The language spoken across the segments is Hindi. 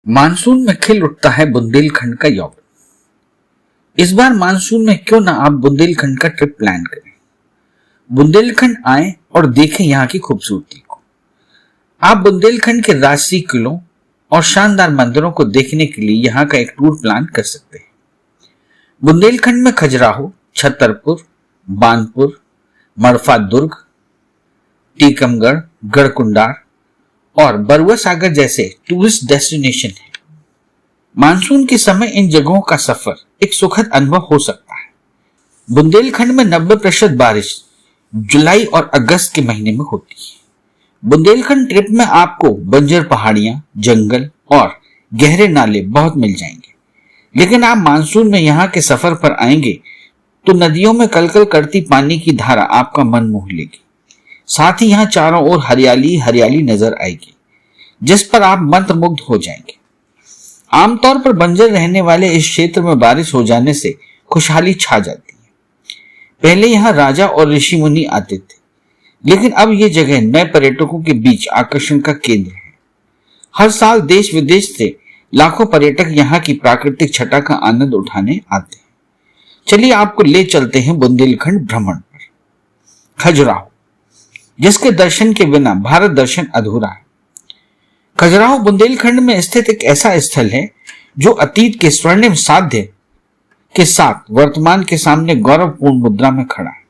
मानसून में खिल उठता है बुंदेलखंड का यौवन। इस बार मानसून में क्यों ना आप बुंदेलखंड का ट्रिप प्लान करें। बुंदेलखंड आएं और देखें यहाँ की खूबसूरती को। आप बुंदेलखंड के राजसी किलों और शानदार मंदिरों को देखने के लिए यहाँ का एक टूर प्लान कर सकते हैं। बुंदेलखंड में खजुराहो, छतरपुर, बानपुर, मड़फा दुर्ग, टीकमगढ़, गढ़कुंडार और बरुआ सागर जैसे टूरिस्ट डेस्टिनेशन है। मानसून के समय इन जगहों का सफर एक सुखद अनुभव हो सकता है। बुंदेलखंड में 90% बारिश जुलाई और अगस्त के महीने में होती है। बुंदेलखंड ट्रिप में आपको बंजर पहाड़ियां, जंगल और गहरे नाले बहुत मिल जाएंगे। लेकिन आप मानसून में यहाँ के सफर पर आएंगे तो नदियों में कलकल करती पानी की धारा आपका मन मोह लेगी। साथ ही यहाँ चारों ओर हरियाली हरियाली नजर आएगी, जिस पर आप मंत्रमुग्ध हो जाएंगे। आमतौर पर बंजर रहने वाले इस क्षेत्र में बारिश हो जाने से खुशहाली छा जाती है। पहले यहाँ राजा और ऋषि मुनि आते थे, लेकिन अब ये जगह नए पर्यटकों के बीच आकर्षण का केंद्र है। हर साल देश विदेश से लाखों पर्यटक यहाँ की प्राकृतिक छटा का आनंद उठाने आते हैं। चलिए आपको ले चलते हैं बुंदेलखंड भ्रमण पर। खजुराहो, जिसके दर्शन के बिना भारत दर्शन अधूरा है। खजुराहो बुंदेलखंड में स्थित एक ऐसा स्थल है जो अतीत के स्वर्णिम साध्य के साथ वर्तमान के सामने गौरवपूर्ण मुद्रा में खड़ा है।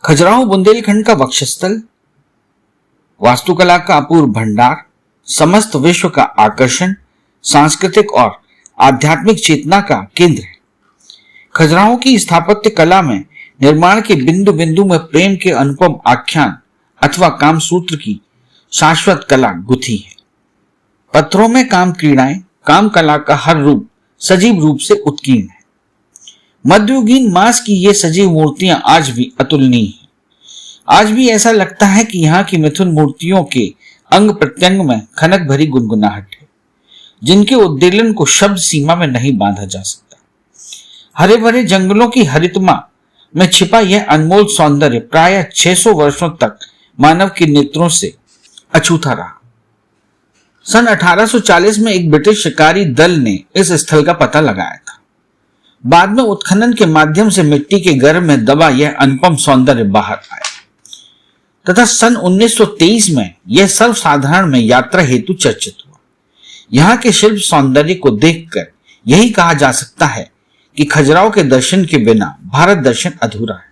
खजुराहो बुंदेलखंड का वक्षस्थल, वास्तुकला का अपूर्व भंडार, समस्त विश्व का आकर्षण, सांस्कृतिक और आध्यात्मिक चेतना का केंद्र है। खजुराहो की स्थापत्य कला में निर्माण के बिंदु बिंदु में प्रेम के अनुपम आख्यान अथवा कामसूत्र की शाश्वत कला गुथी है। पत्थरों में काम क्रीड़ाएं, काम कला का हर रूप सजीव रूप से उत्कीर्ण है। मध्ययुगीन मांस की ये सजीव मूर्तियां आज भी अतुलनीय हैं। आज भी ऐसा लगता है कि यहाँ की मिथुन मूर्तियों के अंग प्रत्यंग में खनक भरी गुनगुनाहट है, जिनके उद्दीलन को शब्द सीमा में नहीं बांधा जा सकता। हरे भरे जंगलों की हरितमा में छिपा यह अनमोल सौंदर्य प्रायः 600 वर्षों तक मानव के नेत्रों से अछूता रहा। सन 1840 में एक ब्रिटिश शिकारी दल ने इस स्थल का पता लगाया था। बाद में उत्खनन के माध्यम से मिट्टी के गर्भ में दबा यह अनुपम सौंदर्य बाहर आया तथा सन 1923 में यह सर्वसाधारण में यात्रा हेतु चर्चित हुआ। यहाँ के शिल्प सौंदर्य को देखकर यही कहा जा सकता है कि खजुराहो के दर्शन के बिना भारत दर्शन अधूरा है।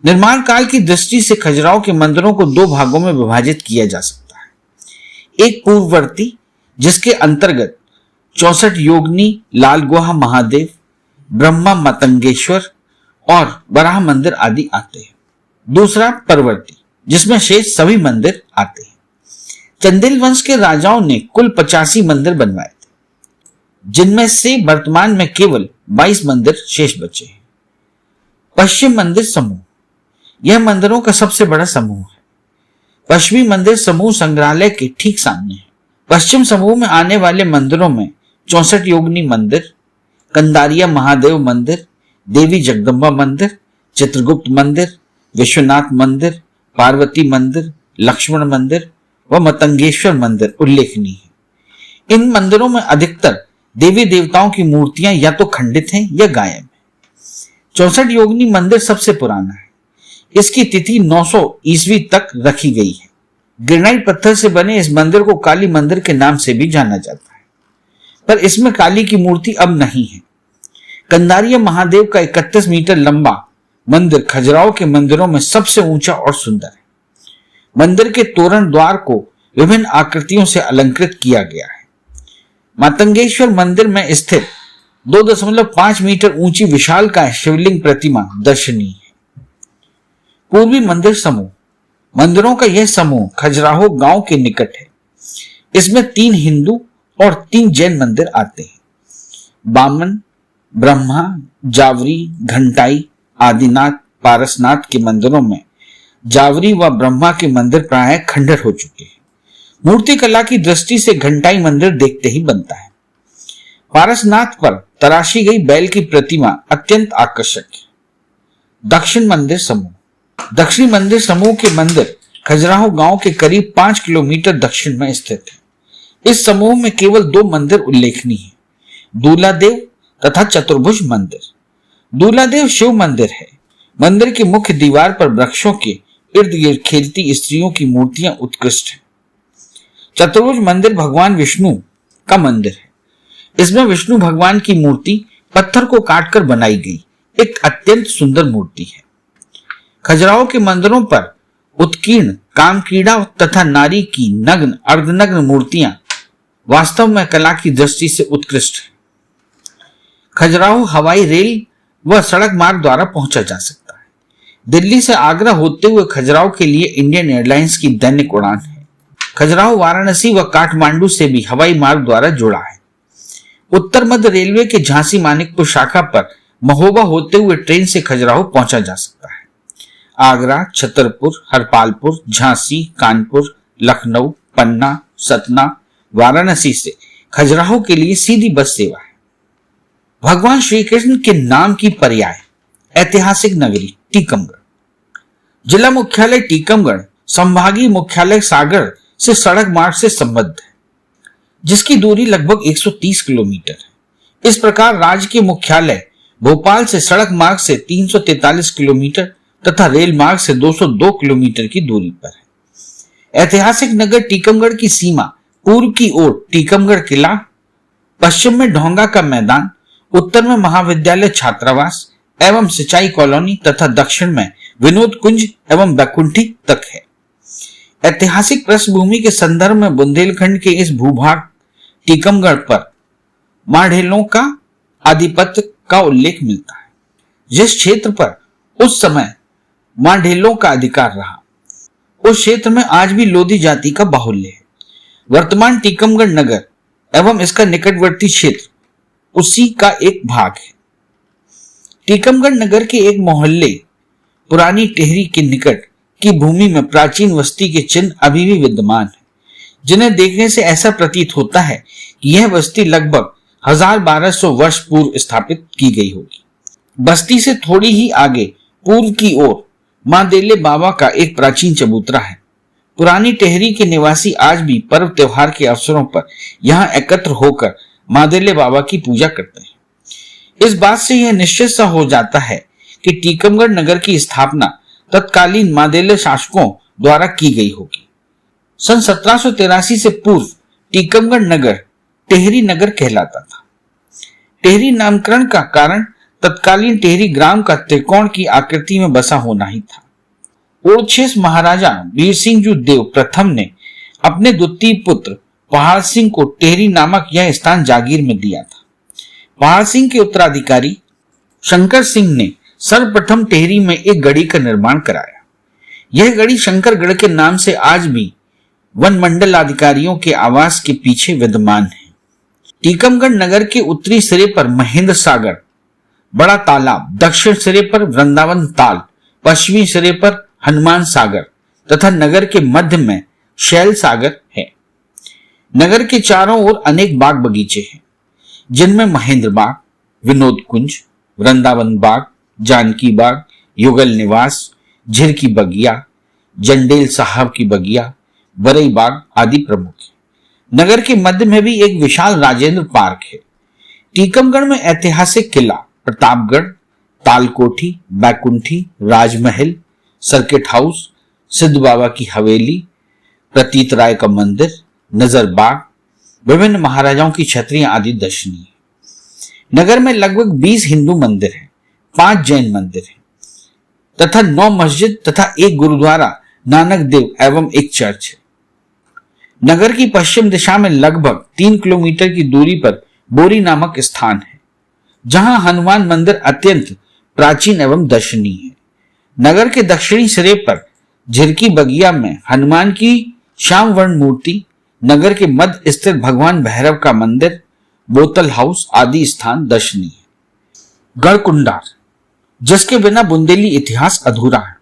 निर्माण काल की दृष्टि से खजुराहो के मंदिरों को दो भागों में विभाजित किया जा सकता है। एक पूर्ववर्ती, जिसके अंतर्गत 64 योगिनी, लाल गुहा महादेव, ब्रह्मा मतंगेश्वर और बराह मंदिर आदि आते हैं। दूसरा परवर्ती, जिसमें शेष सभी मंदिर आते हैं। चंदेल वंश के राजाओं ने कुल 85 मंदिर बनवाए थे, जिनमें से वर्तमान में केवल 22 मंदिर शेष बचे हैं। पश्चिम मंदिर समूह, यह मंदिरों का सबसे बड़ा समूह है। पश्चिमी मंदिर समूह संग्रहालय के ठीक सामने है। पश्चिम समूह में आने वाले मंदिरों में 64 योगिनी मंदिर, कंदारिया महादेव मंदिर, देवी जगदम्बा मंदिर, चित्रगुप्त मंदिर, विश्वनाथ मंदिर, पार्वती मंदिर, लक्ष्मण मंदिर व मतंगेश्वर मंदिर उल्लेखनीय है। इन मंदिरों में अधिकतर देवी देवताओं की मूर्तियां या तो खंडित हैं या गायब हैं। 64 योगिनी मंदिर सबसे पुराना है। इसकी तिथि 900 ईस्वी तक रखी गई है। ग्रेनाइट पत्थर से बने इस मंदिर को काली मंदिर के नाम से भी जाना जाता है, पर इसमें काली की मूर्ति अब नहीं है। कंदारिया महादेव का 31 मीटर लंबा मंदिर खजुराहो के मंदिरों में सबसे ऊंचा और सुंदर है। मंदिर के तोरण द्वार को विभिन्न आकृतियों से अलंकृत किया गया है। मतंगेश्वर मंदिर में स्थित 2.5 मीटर ऊंची विशालकाय शिवलिंग प्रतिमा दर्शनीय है। पूर्वी मंदिर समूह, मंदिरों का यह समूह खजुराहो गांव के निकट है। इसमें 3 हिंदू और 3 जैन मंदिर आते हैं। बामन, ब्रह्मा, जावरी, घंटाई, आदिनाथ, पारसनाथ के मंदिरों में जावरी व ब्रह्मा के मंदिर प्रायः खंडर हो चुके हैं। मूर्ति कला की दृष्टि से घंटाई मंदिर देखते ही बनता है। पारसनाथ पर तराशी गई बैल की प्रतिमा अत्यंत आकर्षक है। दक्षिण मंदिर समूह, दक्षिणी मंदिर समूह के मंदिर खजुराहो गांव के करीब 5 किलोमीटर दक्षिण में स्थित है। इस समूह में केवल 2 मंदिर उल्लेखनीय हैं, दूलादेव तथा चतुर्भुज मंदिर। दूलादेव शिव मंदिर है। मंदिर की मुख्य दीवार पर वृक्षों के इर्द गिर्द खेलती स्त्रियों की मूर्तियां उत्कृष्ट हैं। चतुर्भुज मंदिर भगवान विष्णु का मंदिर है। इसमें विष्णु भगवान की मूर्ति पत्थर को काटकर बनाई गई एक अत्यंत सुंदर मूर्ति है। खजुराहो के मंदिरों पर उत्कीर्ण कामकीड़ा तथा नारी की नग्न अर्धनग्न मूर्तियां वास्तव में कला की दृष्टि से उत्कृष्ट है। खजुराहो हवाई रेल व सड़क मार्ग द्वारा पहुंचा जा सकता है। दिल्ली से आगरा होते हुए खजुराहो के लिए इंडियन एयरलाइंस की दैनिक उड़ान है। खजुराहो वाराणसी व काठमांडू से भी हवाई मार्ग द्वारा जुड़ा है। उत्तर मध्य रेलवे के झांसी मानिकपुर शाखा पर महोबा होते हुए ट्रेन से खजुराहो पहुंचा जा सकता है। आगरा, छतरपुर, हरपालपुर, झांसी, कानपुर, लखनऊ, पन्ना, सतना, वाराणसी से खजुराहो के लिए सीधी बस सेवा है। भगवान श्री कृष्ण के नाम की पर्याय ऐतिहासिक नगरी टीकमगढ़। जिला मुख्यालय टीकमगढ़ संभागीय मुख्यालय सागर से सड़क मार्ग से संबद्ध है, जिसकी दूरी लगभग 130 किलोमीटर है। इस प्रकार राज्य के मुख्यालय भोपाल से सड़क मार्ग से 343 किलोमीटर तथा रेल मार्ग से 202 किलोमीटर की दूरी पर है। ऐतिहासिक नगर टीकमगढ़ की सीमा पूर्व की ओर टीकमगढ़ किला, पश्चिम में ढोंगा का मैदान, उत्तर में महाविद्यालय छात्रावास एवं सिंचाई कॉलोनी तथा दक्षिण में विनोद कुंज एवं बैकुंठी तक है। ऐतिहासिक पृष्ठभूमि के संदर्भ में बुंदेलखंड के इस भूभाग टीकमगढ़ पर माढ़ेलों का आधिपत्य का उल्लेख मिलता है। जिस क्षेत्र पर उस समय माढ़ेलों का अधिकार रहा, उस क्षेत्र में आज भी लोधी जाति का बाहुल्य है। वर्तमान टीकमगढ़ नगर एवं इसका निकटवर्ती क्षेत्र उसी का एक भाग है। टीकमगढ़ नगर के एक मोहल्ले पुरानी टेहरी के निकट की भूमि में प्राचीन बस्ती के चिन्ह अभी भी विद्यमान है, जिन्हें देखने से ऐसा प्रतीत होता है कि यह बस्ती लगभग 1200 वर्ष पूर्व स्थापित की गई होगी। बस्ती से थोड़ी ही आगे पूर्व की ओर मां देले बाबा का एक प्राचीन चबूतरा है। पुरानी टेहरी के निवासी आज भी पर्व त्योहार के अवसरों पर यहाँ एकत्र होकर मां देले बाबा की पूजा करते हैं। इस बात से यह निश्चित सा हो जाता है कि टीकमगढ़ नगर की स्थापना तत्कालीन मां देले शासकों द्वारा की गई होगी। सन 1783 से पूर्व टीकमगढ़ नगर टेहरी नगर कहलाता था। टेहरी नामकरण का कारण तत्कालीन टेहरी ग्राम का त्रिकोण की आकृति में बसा होना ही था। ओरछेस महाराजा वीर सिंह जो देव प्रथम ने अपने द्वितीय पुत्र पहाड़ सिंह को टेहरी नामक यह स्थान जागीर में दिया था। पहाड़ सिंह के उत्तराधिकारी शंकर सिंह ने सर्वप्रथम टेहरी में एक गढ़ी का निर्माण कराया। यह गढ़ी शंकरगढ़ के नाम से आज भी वन मंडल अधिकारियों के आवास के पीछे विद्यमान है। टीकमगढ़ नगर के उत्तरी सिरे पर महेंद्र सागर बड़ा तालाब, दक्षिण सिरे पर वृंदावन ताल, पश्चिमी सिरे पर हनुमान सागर तथा नगर के मध्य में शैल सागर है। नगर के चारों ओर अनेक बाग बगीचे हैं, जिनमें महेंद्र बाग, विनोद कुंज, वृंदावन बाग, जानकी बाग, युगल निवास, झिरकी बगिया, जंडेल साहब की बगिया, बरई बाग आदि प्रमुख है। नगर के मध्य में भी एक विशाल राजेंद्र पार्क है। टीकमगढ़ में ऐतिहासिक किला प्रतापगढ़, तालकोठी, बैकुंठी, राजमहल, सर्किट हाउस, सिद्ध बाबा की हवेली, प्रतीत राय का मंदिर, नजर बाग, विभिन्न महाराजाओं की छतरियां आदि दर्शनीय है। नगर में लगभग 20 हिंदू मंदिर हैं, 5 जैन मंदिर हैं तथा 9 मस्जिद तथा एक गुरुद्वारा नानक देव एवं एक चर्च है। नगर की पश्चिम दिशा में लगभग 3 किलोमीटर की दूरी पर बोरी नामक स्थान है, जहां हनुमान मंदिर अत्यंत प्राचीन एवं दर्शनीय है। नगर के दक्षिणी सिरे पर झिरकी बगिया में हनुमान की श्याम वर्ण मूर्ति, नगर के मध्य स्थित भगवान भैरव का मंदिर, बोतल हाउस आदि स्थान दर्शनीय है। गढ़कुंडार, जिसके बिना बुंदेली इतिहास अधूरा है।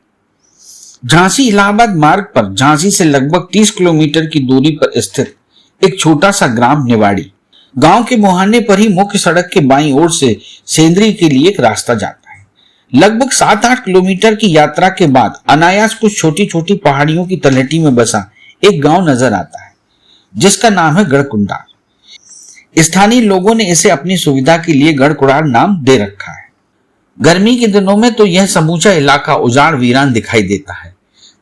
झांसी इलाहाबाद मार्ग पर झांसी से लगभग 30 किलोमीटर की दूरी पर स्थित एक छोटा सा ग्राम निवाड़ी। गांव के मुहाने पर ही मुख्य सड़क के बाईं ओर से सेंद्री के लिए एक रास्ता जाता है। लगभग 7-8 किलोमीटर की यात्रा के बाद अनायास कुछ छोटी छोटी पहाड़ियों की तलहटी में बसा एक गांव नजर आता है। जिसका नाम है गढ़कुंडार। स्थानीय लोगों ने इसे अपनी सुविधा के लिए गढ़कुंडार नाम दे रखा है। गर्मी के दिनों में तो यह समूचा इलाका उजाड़ वीरान दिखाई देता है,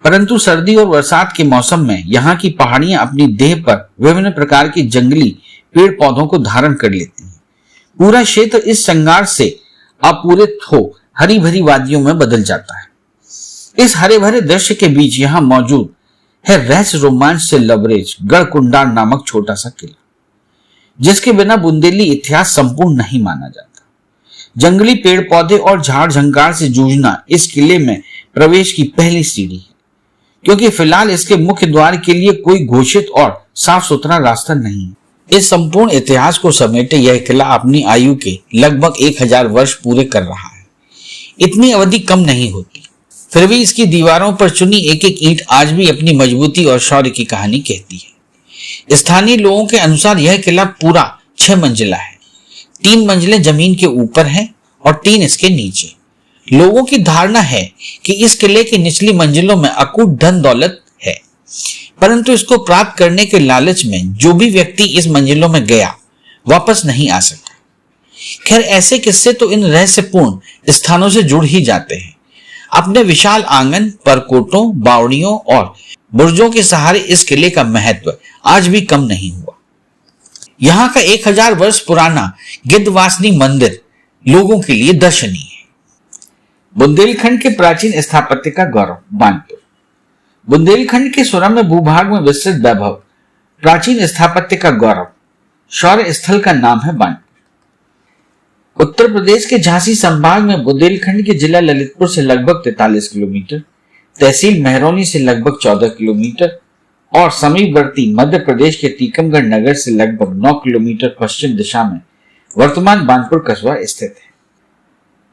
परंतु सर्दी और बरसात के मौसम में यहाँ की पहाड़ियां अपनी देह पर विभिन्न प्रकार के जंगली पेड़ पौधों को धारण कर लेती हैं। पूरा क्षेत्र इस श्रृंगार से आपूरित हो हरी भरी वादियों में बदल जाता है। इस हरे भरे दृश्य के बीच यहाँ मौजूद है रहस्य रोमांच से लबरेज गढ़कुंडार नामक छोटा सा किला, जिसके बिना बुंदेली इतिहास संपूर्ण नहीं माना जाता। जंगली पेड़ पौधे और झाड़ झंकार से जूझना इस किले में प्रवेश की पहली सीढ़ी है, क्योंकि फिलहाल इसके मुख्य द्वार के लिए कोई घोषित और साफ सुथरा रास्ता नहीं है। इस संपूर्ण इतिहास को समेटे यह किला अपनी आयु के लगभग 1000 वर्ष पूरे कर रहा है। इतनी अवधि कम नहीं होती, फिर भी इसकी दीवारों पर चुनी एक एक ईंट आज भी अपनी मजबूती और शौर्य की कहानी कहती है। स्थानीय लोगों के अनुसार यह किला पूरा 6 मंजिला है। 3 मंजिलें जमीन के ऊपर हैं और 3 इसके नीचे। लोगों की धारणा है कि इस किले की निचली मंजिलों में अकूट धन दौलत है, परंतु इसको प्राप्त करने के लालच में जो भी व्यक्ति इस मंजिलों में गया वापस नहीं आ सका। खैर, ऐसे किस्से तो इन रहस्यपूर्ण स्थानों से जुड़ ही जाते हैं। अपने विशाल आंगन, परकोटों, बावड़ियों और बुर्जों के सहारे इस किले का महत्व आज भी कम नहीं हुआ। यहाँ का 1000 वर्ष पुराना गिद्धवासनी मंदिर लोगों के लिए दर्शनीय है। बुंदेलखंड के प्राचीन स्थापत्य का गौरव बानपुर। बुंदेलखंड के सुरम्य भूभाग में विस्तृत वैभव, प्राचीन स्थापत्य का गौरव, शौर्य स्थल का नाम है बानपुर। उत्तर प्रदेश के झांसी संभाग में बुंदेलखंड के जिला ललितपुर से लगभग 43 किलोमीटर, तहसील महरौनी से लगभग 14 किलोमीटर और समीपवर्ती मध्य प्रदेश के टीकमगढ़ नगर से लगभग 9 किलोमीटर पश्चिम दिशा में वर्तमान बानपुर कस्बा स्थित है।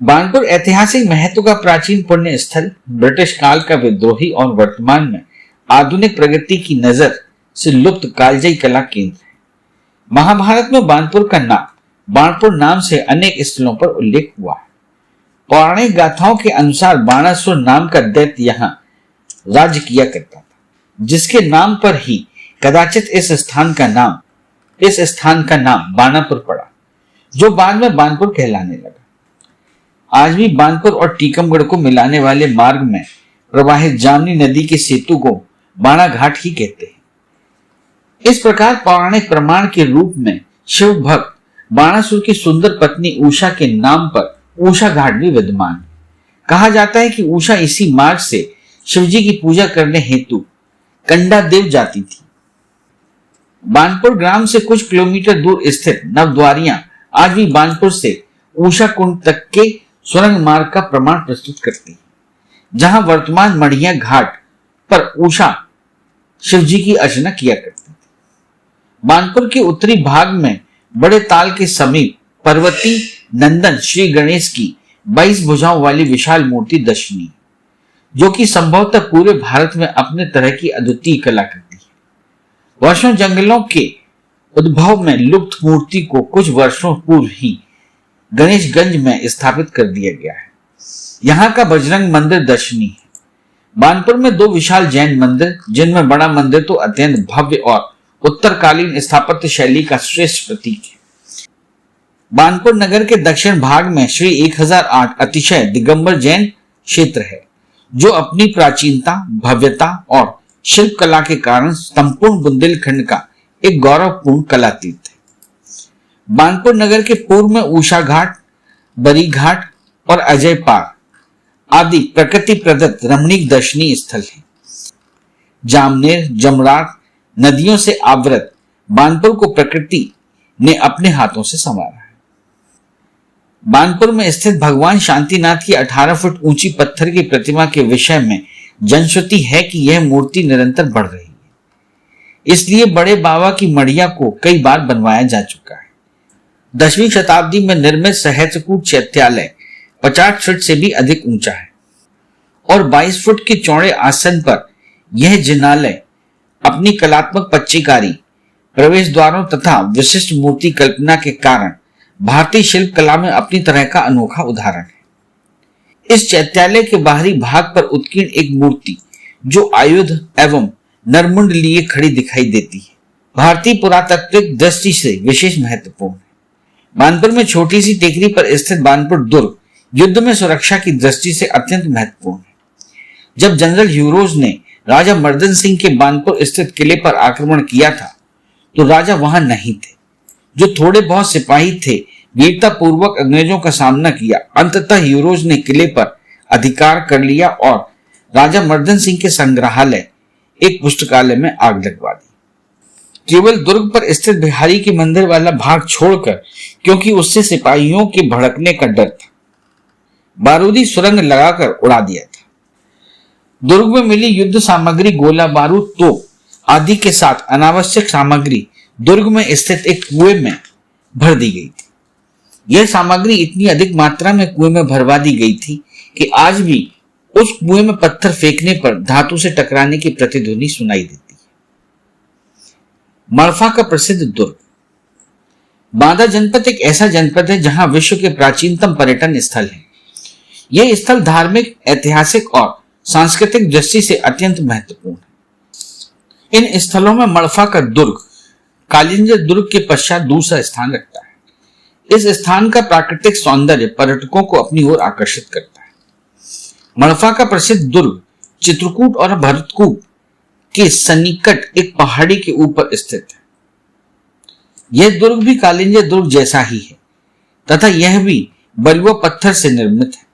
बानपुर ऐतिहासिक महत्व का प्राचीन पुण्य स्थल, ब्रिटिश काल का विद्रोही और वर्तमान में आधुनिक प्रगति की नजर से लुप्त कालजयी कला केंद्र है। महाभारत में बानपुर का नाम बाणपुर नाम से अनेक स्थलों पर उल्लेख हुआ है। पौराणिक गाथाओं के अनुसार बाणासुर नाम का दैत्य यहाँ राज्य किया करता था, जिसके नाम पर ही कदाचित इस स्थान का नाम बानापुर पड़ा, जो बाद में बानपुर कहलाने लगा। आज भी बानपुर और टीकमगढ़ को मिलाने वाले मार्ग में प्रवाहित जामनी नदी के सेतु को बाणा घाट ही कहते हैं। इस प्रकार पौराणिक प्रमाण के रूप में शिव भक्त बाणासुर की सुंदर पत्नी उषा के नाम पर उषा घाट भी विद्यमान है। कहा जाता है कि उषा इसी मार्ग से शिवजी की पूजा करने हेतु कंडा देव जाती थी। बानपुर ग्राम से कुछ किलोमीटर दूर स्थित नवद्वारियां आज भी बानपुर से उषा कुंड तक के सुरंग मार्ग का प्रमाण प्रस्तुत करती है, जहां वर्तमान मढ़िया घाट पर उषा शिवजी की अर्चना किया करती थी। बानपुर के उत्तरी भाग में बड़े ताल के समीप पर्वती नंदन श्री गणेश की 22 भुजाओं वाली विशाल मूर्ति दर्शनीय, जो कि संभवतः पूरे भारत में अपने तरह की अद्वितीय कला करती है। वर्षों जंगलों के उद्भव में लुप्त मूर्ति को कुछ वर्षों पूर्व ही गणेशगंज में स्थापित कर दिया गया है। यहाँ का बजरंग मंदिर दर्शनीय है। बानपुर में 2 विशाल जैन मंदिर, जिनमें बड़ा मंदिर तो अत्यंत भव्य और उत्तरकालीन स्थापत्य शैली का श्रेष्ठ प्रतीक है। बानपुर नगर के दक्षिण भाग में श्री 1008 अतिशय दिगंबर जैन क्षेत्र है, जो अपनी प्राचीनता, भव्यता और शिल्प कला के कारण संपूर्ण बुंदेलखंड का एक गौरवपूर्ण कला तीर्थ है। बानपुर नगर के पूर्व में उषा घाट, बरी घाट और अजय पार आदि प्रकृति प्रदत्त रमणीक दर्शनीय स्थल हैं। जामनेर, जमरार नदियों से आवृत बानपुर को प्रकृति ने अपने हाथों से संवारा है। बानपुर में स्थित भगवान शांतिनाथ की 18 फुट ऊंची पत्थर की प्रतिमा के विषय में जनश्रुति है कि यह मूर्ति निरंतर बढ़ रही है, इसलिए बड़े बाबा की मढ़िया को कई बार बनवाया जा चुका है। 10वीं शताब्दी में निर्मित सहस्त्रकूट चैत्यालय 50 फुट से भी अधिक ऊंचा है और 22 फुट के चौड़े आसन पर यह जिनालय अपनी कलात्मक पच्चीकारी, प्रवेश द्वारों तथा विशिष्ट मूर्ति कल्पना के कारण भारतीय शिल्प कला में अपनी तरह का अनोखा उदाहरण है। इस चैत्यालय के बाहरी भाग पर उत्कीर्ण एक मूर्ति, जो आयुध एवं नरमुंड लिए खड़ी दिखाई देती है भारतीय पुरातात्विक दृष्टि से विशेष महत्वपूर्ण है। बानपुर में छोटी सी टेकरी पर स्थित बानपुर दुर्ग युद्ध में सुरक्षा की दृष्टि से अत्यंत महत्वपूर्ण है। जब जनरल ह्यूरोज ने राजा मर्दन सिंह के बानपुर स्थित किले पर आक्रमण किया था तो राजा वहां नहीं थे। जो थोड़े बहुत सिपाही थे वीरता पूर्वक अंग्रेजों का सामना किया। अंततः ह्यूरोज ने किले पर अधिकार कर लिया और राजा मर्दन सिंह के संग्रहालय एक पुस्तकालय में आग लगवा दी। केवल दुर्ग पर स्थित बिहारी के मंदिर वाला भाग छोड़कर, क्योंकि उससे सिपाहियों के भड़कने का डर था, बारूदी सुरंग लगाकर उड़ा दिया था। दुर्ग में मिली युद्ध सामग्री, गोला बारूद, तोप आदि के साथ अनावश्यक सामग्री दुर्ग में स्थित एक कुएं में भर दी गई थी। यह सामग्री इतनी अधिक मात्रा में कुएं में भरवा दी गई थी कि आज भी उस कुएं में पत्थर फेंकने पर धातु से टकराने की प्रतिध्वनि सुनाई देती है। मड़फा का प्रसिद्ध दुर्ग। बांदा जनपद एक ऐसा जनपद है जहां विश्व के प्राचीनतम पर्यटन स्थल है। यह स्थल धार्मिक, ऐतिहासिक और सांस्कृतिक दृष्टि से अत्यंत महत्वपूर्ण है। इन स्थलों में मड़फा का दुर्ग कालिंजर दुर्ग के पश्चात दूसरा स्थान रखता है। इस स्थान का प्राकृतिक सौंदर्य पर्यटकों को अपनी ओर आकर्षित करता है। मड़फा का प्रसिद्ध दुर्ग चित्रकूट और भरतकूप के सन्निकट एक पहाड़ी के ऊपर स्थित है। यह दुर्ग भी कालिंजर दुर्ग जैसा ही है तथा यह भी बलुआ पत्थर से निर्मित है।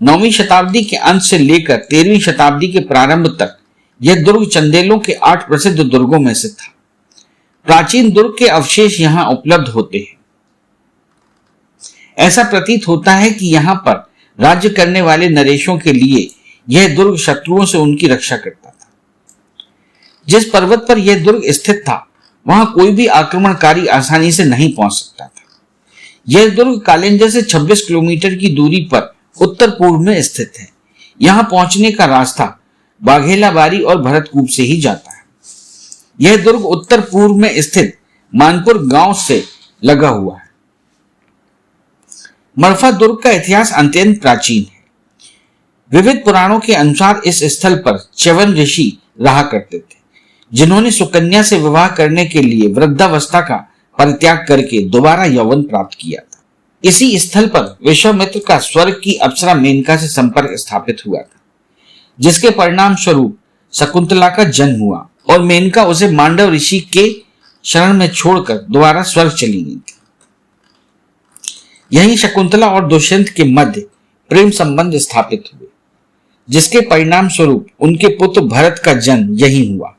9वीं शताब्दी के अंत से लेकर 13वीं शताब्दी के प्रारंभ तक यह दुर्ग चंदेलों के 8 प्रसिद्ध दुर्गों में से था। प्राचीन दुर्ग के अवशेष यहां उपलब्ध होते हैं। ऐसा प्रतीत होता है कि यहां पर राज्य करने वाले नरेशों के लिए यह दुर्ग शत्रुओं से उनकी रक्षा करता था। जिस पर्वत पर यह दुर्ग स्थित था वहां कोई भी आक्रमणकारी आसानी से नहीं पहुंच सकता था। यह दुर्ग कालिंजर से 26 किलोमीटर की दूरी पर उत्तर पूर्व में स्थित है। यहां पहुंचने का रास्ता बाघेलाबारी और भरतकूप से ही जाता है। यह दुर्ग उत्तर पूर्व में स्थित मानपुर गांव से लगा हुआ है। मड़फा दुर्ग का इतिहास अत्यंत प्राचीन है। विविध पुराणों के अनुसार इस स्थल पर च्यवन ऋषि रहा करते थे, जिन्होंने सुकन्या से विवाह करने के लिए वृद्धावस्था का परित्याग करके दोबारा यौवन प्राप्त किया था। इसी स्थल पर विश्वामित्र का स्वर्ग की अप्सरा मेनका से संपर्क स्थापित हुआ था, जिसके परिणाम स्वरूप शकुंतला का जन्म हुआ और मेनका उसे मांडव ऋषि के शरण में छोड़कर दोबारा स्वर्ग चली गई थी। यही शकुंतला और दुष्यंत के मध्य प्रेम संबंध स्थापित हुए, जिसके परिणाम स्वरूप उनके पुत्र भरत का जन्म यही हुआ।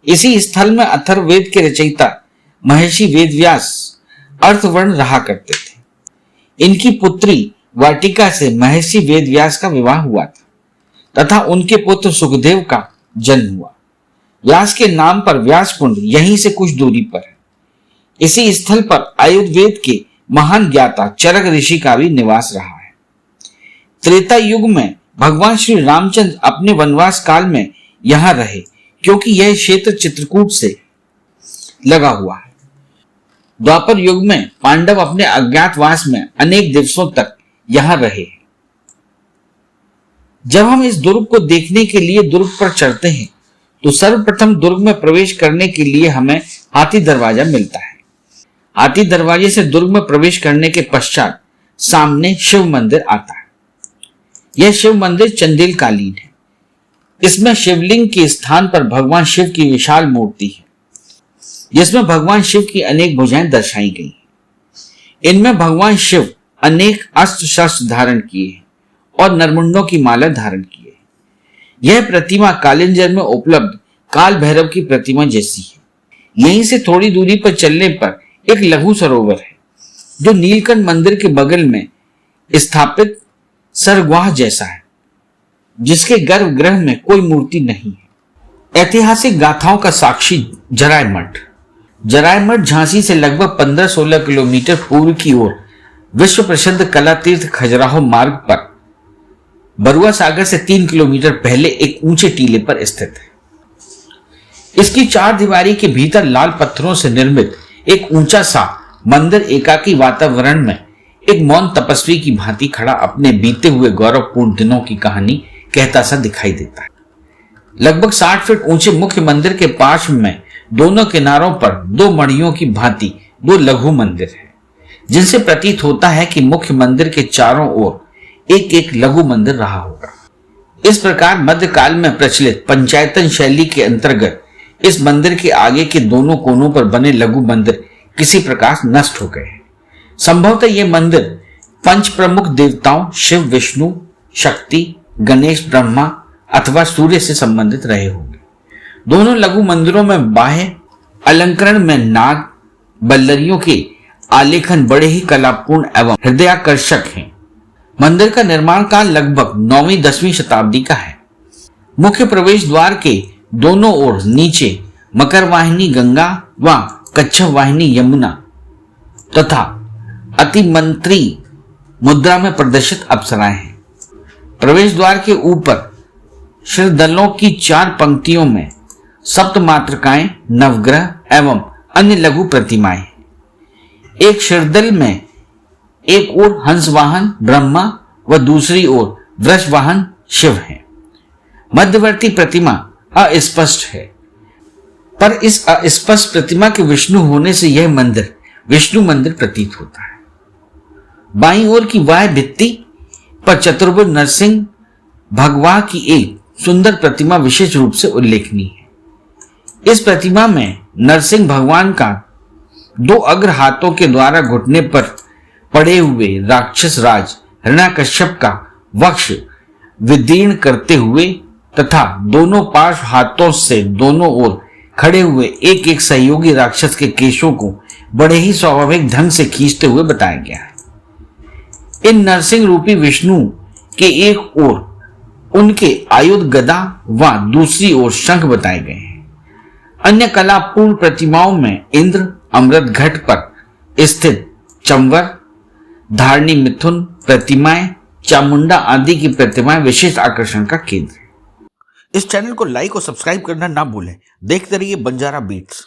इसी स्थल में अथर्ववेद के रचयिता महर्षि वेदव्यास अर्थवर्ण रहा करते थे। इनकी पुत्री वाटिका से महर्षि वेदव्यास का विवाह हुआ था तथा उनके पुत्र सुखदेव का जन्म हुआ। व्यास के नाम पर व्यास कुंड यहीं से कुछ दूरी पर है। इसी स्थल पर आयुर्वेद के महान ज्ञाता चरक ऋषि का भी निवास रहा है। त्रेता युग में भगवान श्री रामचंद्र अपने वनवास काल में यहां रहे, क्योंकि यह क्षेत्र चित्रकूट से लगा हुआ है। द्वापर युग में पांडव अपने अज्ञातवास में अनेक दिवसों तक यहां रहे। जब हम इस दुर्ग को देखने के लिए दुर्ग पर चढ़ते हैं तो सर्वप्रथम दुर्ग में प्रवेश करने के लिए हमें हाथी दरवाजा मिलता है। हाथी दरवाजे से दुर्ग में प्रवेश करने के पश्चात सामने शिव मंदिर आता है। यह शिव मंदिर चंदेल कालीन है। इसमें शिवलिंग के स्थान पर भगवान शिव की विशाल मूर्ति है, जिसमें भगवान शिव की अनेक भुजाएं दर्शाई गई हैं। इनमें भगवान शिव अनेक अस्त्र शस्त्र धारण किए हैं और नरमुंडों की माला धारण की है। यह प्रतिमा कालिंजर में उपलब्ध काल भैरव की प्रतिमा जैसी है। यहीं से थोड़ी दूरी पर चलने पर एक लघु सरोवर है, जो नीलकंठ मंदिर के बगल में स्थापित सरगुहा जैसा है, जिसके गर्भगृह में कोई मूर्ति नहीं है। ऐतिहासिक गाथाओं का साक्षी जराय मठ। जराय मठ झांसी से लगभग 15-16 किलोमीटर पूर्व की ओर विश्व प्रसिद्ध कला तीर्थ खजुराहो मार्ग पर बरुआ सागर से 3 किलोमीटर पहले एक ऊंचे टीले पर स्थित है। इसकी 4 दीवारी के भीतर लाल पत्थरों से निर्मित एक ऊंचा सा मंदिर एकाकी वातावरण में एक मौन तपस्वी की भांति खड़ा अपने बीते हुए गौरवपूर्ण दिनों की कहानी कहता सा दिखाई देता है। लगभग 60 फीट ऊंचे मुख्य मंदिर के पार्श्व में दोनों किनारों पर दो मणियों की भांति दो लघु मंदिर हैं, जिनसे प्रतीत होता है कि मुख्य मंदिर के चारों ओर एक एक लघु मंदिर रहा होगा। इस प्रकार मध्यकाल में प्रचलित पंचायतन शैली के अंतर्गत इस मंदिर के आगे के दोनों कोनों पर बने लघु मंदिर किसी प्रकार नष्ट हो गए। संभवतः ये मंदिर पंच प्रमुख देवताओं शिव, विष्णु, शक्ति, गणेश, ब्रह्मा अथवा सूर्य से संबंधित रहे होंगे। दोनों लघु मंदिरों में बाह्य अलंकरण में नाग, बल्लरियों के आलेखन बड़े ही कलापूर्ण एवं हृदयाकर्षक हैं। मंदिर का निर्माण काल लगभग 9वीं-10वीं शताब्दी का है। मुख्य प्रवेश द्वार के दोनों ओर नीचे मकर वाहिनी गंगा व कच्छप वाहिनी यमुना तथा अतिमंत्री मुद्रा में प्रदर्शित अप्सराएं हैं। प्रवेश द्वार के ऊपर श्रीदलों की 4 पंक्तियों में सप्तमातृकाएं, नवग्रह एवं अन्य लघु प्रतिमाएं। एक श्रीदल में एक ओर हंसवाहन ब्रह्मा व दूसरी ओर वृषवाहन शिव हैं। मध्यवर्ती प्रतिमा अस्पष्ट है, पर इस अस्पष्ट प्रतिमा के विष्णु होने से यह मंदिर विष्णु मंदिर प्रतीत होता है। बाईं ओर की बाह्य भित्ति पर चतुर्भुज नरसिंह भगवान की एक सुंदर प्रतिमा विशेष रूप से उल्लेखनीय है। इस प्रतिमा में नरसिंह भगवान का 2 अग्र हाथों के द्वारा घुटने पर पड़े हुए राक्षस राज हिरण्यकश्यप का वक्ष विदीर्ण करते हुए तथा दोनों पार्श्व हाथों से दोनों ओर खड़े हुए एक एक सहयोगी राक्षस के केशों को बड़े ही स्वाभाविक ढंग से खींचते हुए बताया गया है। इन नरसिंह रूपी विष्णु के एक ओर उनके आयुध गदा व दूसरी ओर शंख बताए गए हैं। अन्य कलापूर्ण प्रतिमाओं में इंद्र, अमृत घट पर स्थित चंवर, धारणी मिथुन प्रतिमाएं, चामुंडा आदि की प्रतिमाएं विशेष आकर्षण का केंद्र है। इस चैनल को लाइक और सब्सक्राइब करना ना भूलें। देखते रहिए बंजारा बीट्स।